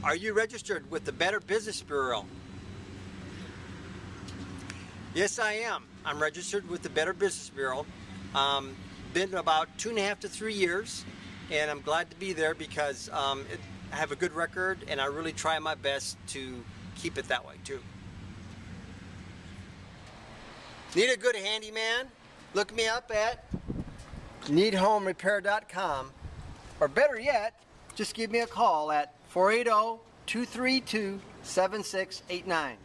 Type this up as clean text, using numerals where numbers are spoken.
Are you registered with the Better Business Bureau? Yes, I am. I'm registered with the Better Business Bureau. Been about 2.5 to 3 years, and I'm glad to be there because I have a good record and I really try my best to keep it that way too. Need a good handyman? Look me up at needhomerepair.com, or better yet, just give me a call at 480-232-7689.